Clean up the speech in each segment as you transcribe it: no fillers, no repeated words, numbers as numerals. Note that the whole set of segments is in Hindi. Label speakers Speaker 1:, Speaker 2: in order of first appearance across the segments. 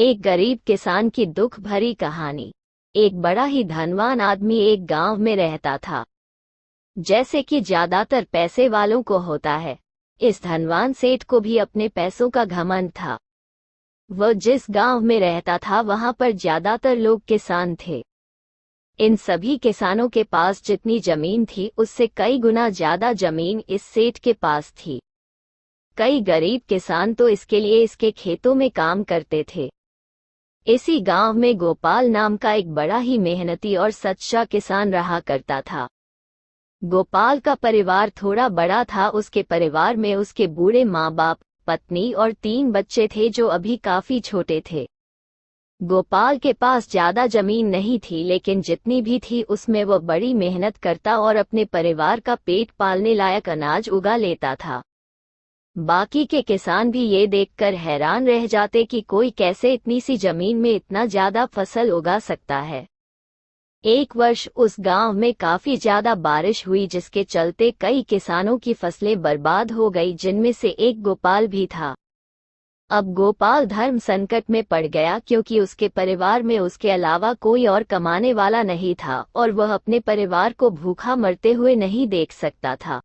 Speaker 1: एक गरीब किसान की दुख भरी कहानी। एक बड़ा ही धनवान आदमी एक गांव में रहता था। जैसे कि ज्यादातर पैसे वालों को होता है, इस धनवान सेठ को भी अपने पैसों का घमंड था। वह जिस गांव में रहता था वहां पर ज्यादातर लोग किसान थे। इन सभी किसानों के पास जितनी जमीन थी उससे कई गुना ज्यादा जमीन इस सेठ के पास थी। कई गरीब किसान तो इसके लिए इसके खेतों में काम करते थे। इसी गांव में गोपाल नाम का एक बड़ा ही मेहनती और सच्चा किसान रहा करता था। गोपाल का परिवार थोड़ा बड़ा था। उसके परिवार में उसके बूढ़े माँ बाप, पत्नी और 3 बच्चे थे जो अभी काफी छोटे थे। गोपाल के पास ज्यादा जमीन नहीं थी, लेकिन जितनी भी थी उसमें वह बड़ी मेहनत करता और अपने परिवार का पेट पालने लायक अनाज उगा लेता था। बाकी के किसान भी ये देखकर हैरान रह जाते कि कोई कैसे इतनी सी जमीन में इतना ज्यादा फसल उगा सकता है। एक वर्ष उस गांव में काफी ज्यादा बारिश हुई, जिसके चलते कई किसानों की फसलें बर्बाद हो गई, जिनमें से एक गोपाल भी था। अब गोपाल धर्म संकट में पड़ गया, क्योंकि उसके परिवार में उसके अलावा कोई और कमाने वाला नहीं था और वह अपने परिवार को भूखा मरते हुए नहीं देख सकता था।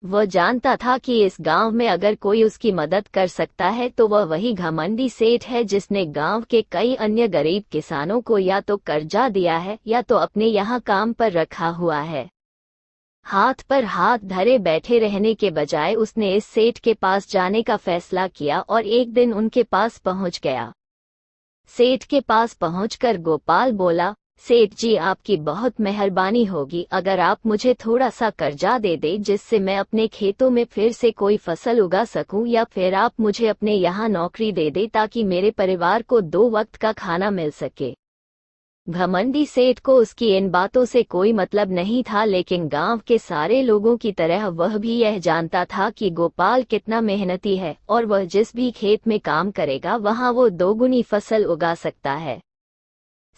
Speaker 1: वह जानता था कि इस गांव में अगर कोई उसकी मदद कर सकता है तो वह वही घमंडी सेठ है, जिसने गांव के कई अन्य गरीब किसानों को या तो कर्जा दिया है या तो अपने यहाँ काम पर रखा हुआ है। हाथ पर हाथ धरे बैठे रहने के बजाय उसने इस सेठ के पास जाने का फैसला किया और एक दिन उनके पास पहुंच गया। सेठ के पास पहुंचकर गोपाल बोला, सेठ जी, आपकी बहुत मेहरबानी होगी अगर आप मुझे थोड़ा सा कर्जा दे दें, जिससे मैं अपने खेतों में फिर से कोई फसल उगा सकूं, या फिर आप मुझे अपने यहाँ नौकरी दे दें ताकि मेरे परिवार को 2 वक्त का खाना मिल सके। घमंडी सेठ को उसकी इन बातों से कोई मतलब नहीं था, लेकिन गांव के सारे लोगों की तरह वह भी यह जानता था कि गोपाल कितना मेहनती है और वह जिस भी खेत में काम करेगा वहां वो 2 गुनी फसल उगा सकता है।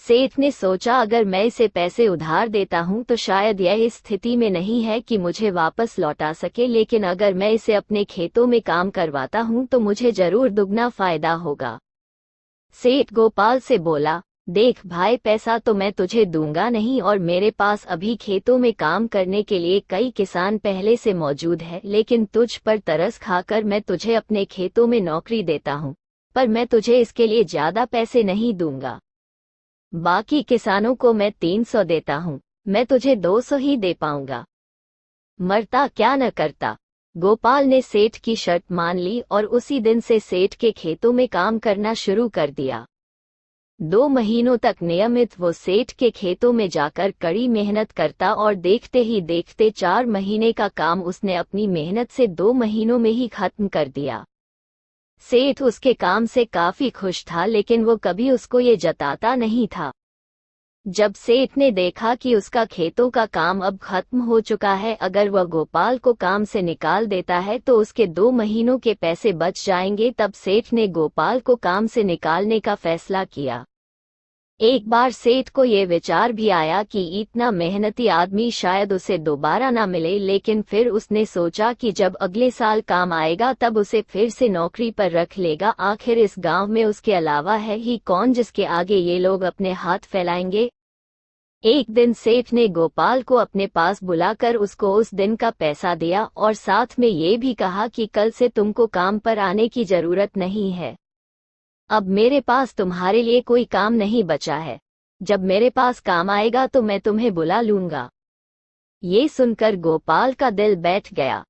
Speaker 1: सेठ ने सोचा, अगर मैं इसे पैसे उधार देता हूं तो शायद यह इस स्थिति में नहीं है कि मुझे वापस लौटा सके, लेकिन अगर मैं इसे अपने खेतों में काम करवाता हूं तो मुझे जरूर दुगना फायदा होगा। सेठ गोपाल से बोला, देख भाई, पैसा तो मैं तुझे दूंगा नहीं और मेरे पास अभी खेतों में काम करने के लिए कई किसान पहले से मौजूद है, लेकिन तुझ पर तरस खाकर मैं तुझे अपने खेतों में नौकरी देता हूं, पर मैं तुझे इसके लिए ज्यादा पैसे नहीं दूंगा। बाकी किसानों को मैं 300 देता हूं, मैं तुझे 200 ही दे पाऊंगा। मरता क्या न करता। गोपाल ने सेठ की शर्त मान ली और उसी दिन से सेठ के खेतों में काम करना शुरू कर दिया। 2 महीनों तक नियमित वो सेठ के खेतों में जाकर कड़ी मेहनत करता और देखते ही देखते 4 महीने का काम उसने अपनी मेहनत से 2 महीनों में ही खत्म कर दिया। सेठ उसके काम से काफी खुश था, लेकिन वो कभी उसको ये जताता नहीं था। जब सेठ ने देखा कि उसका खेतों का काम अब खत्म हो चुका है, अगर वह गोपाल को काम से निकाल देता है तो उसके 2 महीनों के पैसे बच जाएंगे, तब सेठ ने गोपाल को काम से निकालने का फैसला किया। एक बार सेठ को ये विचार भी आया कि इतना मेहनती आदमी शायद उसे दोबारा ना मिले, लेकिन फिर उसने सोचा कि जब अगले साल काम आएगा तब उसे फिर से नौकरी पर रख लेगा। आखिर इस गांव में उसके अलावा है ही कौन जिसके आगे ये लोग अपने हाथ फैलाएंगे। एक दिन सेठ ने गोपाल को अपने पास बुलाकर उसको उस दिन का पैसा दिया और साथ में ये भी कहा कि कल से तुमको काम पर आने की जरूरत नहीं है। अब मेरे पास तुम्हारे लिए कोई काम नहीं बचा है। जब मेरे पास काम आएगा तो मैं तुम्हें बुला लूंगा। ये सुनकर गोपाल का दिल बैठ गया।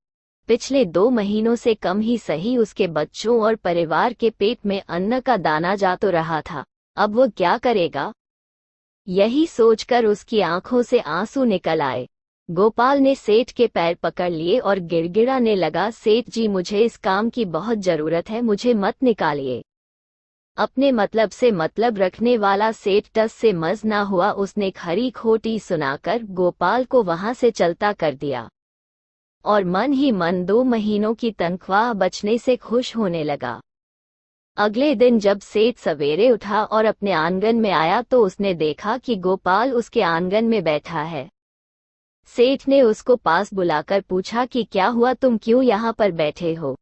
Speaker 1: पिछले 2 महीनों से कम ही सही उसके बच्चों और परिवार के पेट में अन्न का दाना जा तो रहा था, अब वो क्या करेगा। यही सोचकर उसकी आंखों से आंसू निकल आए। गोपाल ने सेठ के पैर पकड़ लिए और गिड़गिड़ाने लगा, सेठ जी, मुझे इस काम की बहुत जरूरत है, मुझे मत निकालिए। अपने मतलब से मतलब रखने वाला सेठ टस से मज ना हुआ। उसने खरी खोटी सुनाकर गोपाल को वहां से चलता कर दिया और मन ही मन 2 महीनों की तनख्वाह बचने से खुश होने लगा। अगले दिन जब सेठ सवेरे उठा और अपने आंगन में आया तो उसने देखा कि गोपाल उसके आंगन में बैठा है। सेठ ने उसको पास बुलाकर पूछा कि क्या हुआ, तुम क्यों यहाँ पर बैठे हो।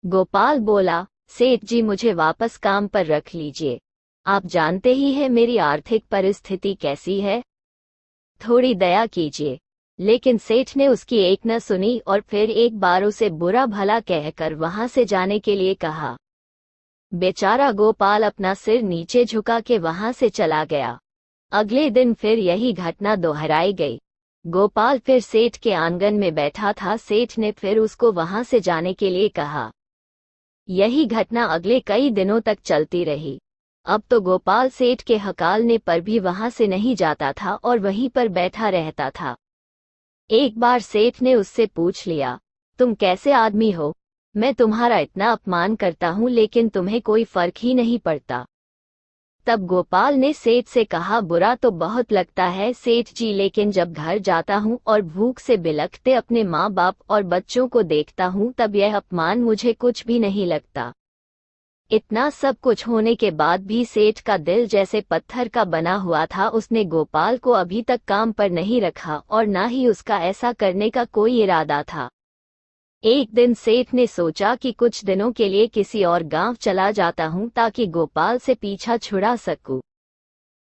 Speaker 1: गोपाल बोला, सेठ जी, मुझे वापस काम पर रख लीजिए। आप जानते ही हैं मेरी आर्थिक परिस्थिति कैसी है। थोड़ी दया कीजिए। लेकिन सेठ ने उसकी एक न सुनी और फिर एक बार उसे बुरा भला कहकर वहां से जाने के लिए कहा। बेचारा गोपाल अपना सिर नीचे झुका के वहां से चला गया। अगले दिन फिर यही घटना दोहराई गई। गोपाल फिर सेठ के आंगन में बैठा था। सेठ ने फिर उसको वहां से जाने के लिए कहा। यही घटना अगले कई दिनों तक चलती रही। अब तो गोपाल सेठ के हकालने पर भी वहां से नहीं जाता था और वहीं पर बैठा रहता था। एक बार सेठ ने उससे पूछ लिया, तुम कैसे आदमी हो? मैं तुम्हारा इतना अपमान करता हूं लेकिन तुम्हें कोई फर्क ही नहीं पड़ता। तब गोपाल ने सेठ से कहा, बुरा तो बहुत लगता है सेठ जी, लेकिन जब घर जाता हूँ और भूख से बिलखते अपने माँ बाप और बच्चों को देखता हूँ तब यह अपमान मुझे कुछ भी नहीं लगता। इतना सब कुछ होने के बाद भी सेठ का दिल जैसे पत्थर का बना हुआ था। उसने गोपाल को अभी तक काम पर नहीं रखा और न ही उसका ऐसा करने का कोई इरादा था। एक दिन सेठ ने सोचा कि कुछ दिनों के लिए किसी और गांव चला जाता हूं ताकि गोपाल से पीछा छुड़ा सकूं।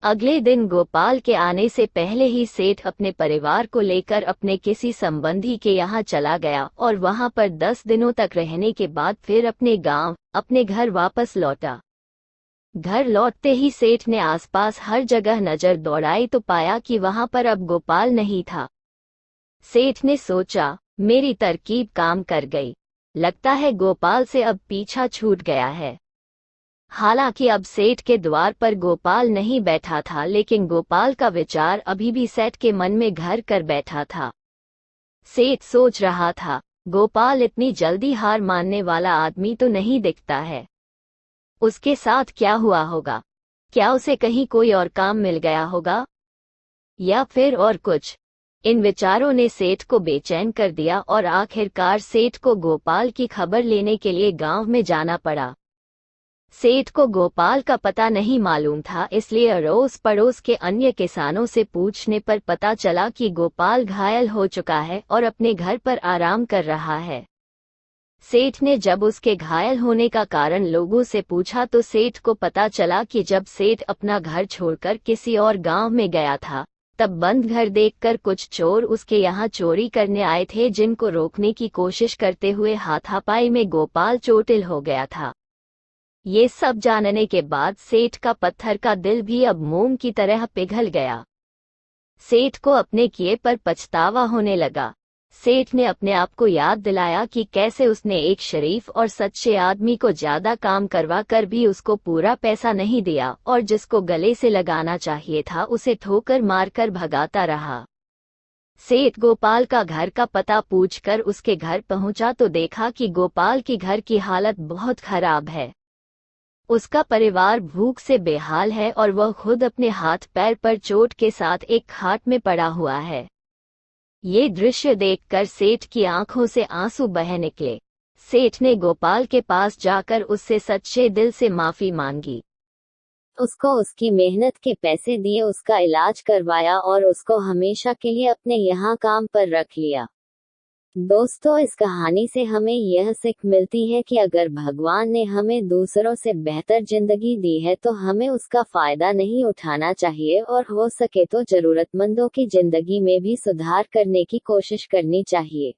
Speaker 1: अगले दिन गोपाल के आने से पहले ही सेठ अपने परिवार को लेकर अपने किसी संबंधी के यहाँ चला गया और वहां पर 10 दिनों तक रहने के बाद फिर अपने गांव, अपने घर वापस लौटा। घर लौटते ही सेठ ने आसपास हर जगह नजर दौड़ाई तो पाया कि वहां पर अब गोपाल नहीं था। सेठ ने सोचा, मेरी तरकीब काम कर गई। लगता है गोपाल से अब पीछा छूट गया है। हालांकि अब सेठ के द्वार पर गोपाल नहीं बैठा था, लेकिन गोपाल का विचार अभी भी सेठ के मन में घर कर बैठा था। सेठ सोच रहा था, गोपाल इतनी जल्दी हार मानने वाला आदमी तो नहीं दिखता है। उसके साथ क्या हुआ होगा? क्या उसे कहीं कोई और काम मिल गया होगा या फिर और कुछ? इन विचारों ने सेठ को बेचैन कर दिया और आखिरकार सेठ को गोपाल की खबर लेने के लिए गांव में जाना पड़ा। सेठ को गोपाल का पता नहीं मालूम था, इसलिए अड़ोस पड़ोस के अन्य किसानों से पूछने पर पता चला कि गोपाल घायल हो चुका है और अपने घर पर आराम कर रहा है। सेठ ने जब उसके घायल होने का कारण लोगों से पूछा तो सेठ को पता चला कि जब सेठ अपना घर छोड़कर किसी और गांव में गया था तब बंद घर देखकर कुछ चोर उसके यहाँ चोरी करने आए थे, जिनको रोकने की कोशिश करते हुए हाथापाई में गोपाल चोटिल हो गया था। ये सब जानने के बाद सेठ का पत्थर का दिल भी अब मोम की तरह पिघल गया। सेठ को अपने किए पर पछतावा होने लगा। सेठ ने अपने आप को याद दिलाया कि कैसे उसने एक शरीफ और सच्चे आदमी को ज्यादा काम करवा कर भी उसको पूरा पैसा नहीं दिया और जिसको गले से लगाना चाहिए था उसे ठोकर मारकर भगाता रहा। सेठ गोपाल का घर का पता पूछकर उसके घर पहुंचा तो देखा कि गोपाल की घर की हालत बहुत खराब है। उसका परिवार भूख से बेहाल है और वह खुद अपने हाथ पैर पर चोट के साथ एक खाट में पड़ा हुआ है। ये दृश्य देखकर सेठ की आंखों से आंसू बह निकले। सेठ ने गोपाल के पास जाकर उससे सच्चे दिल से माफी मांगी। उसको उसकी मेहनत के पैसे दिए, उसका इलाज करवाया और उसको हमेशा के लिए अपने यहाँ काम पर रख लिया। दोस्तों, इस कहानी से हमें यह सीख मिलती है कि अगर भगवान ने हमें दूसरों से बेहतर जिंदगी दी है तो हमें उसका फायदा नहीं उठाना चाहिए और हो सके तो जरूरतमंदों की जिंदगी में भी सुधार करने की कोशिश करनी चाहिए।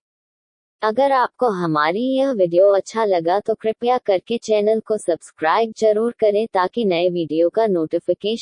Speaker 1: अगर आपको हमारी यह वीडियो अच्छा लगा तो कृपया करके चैनल को सब्सक्राइब जरूर करें ताकि नए वीडियो का नोटिफिकेशन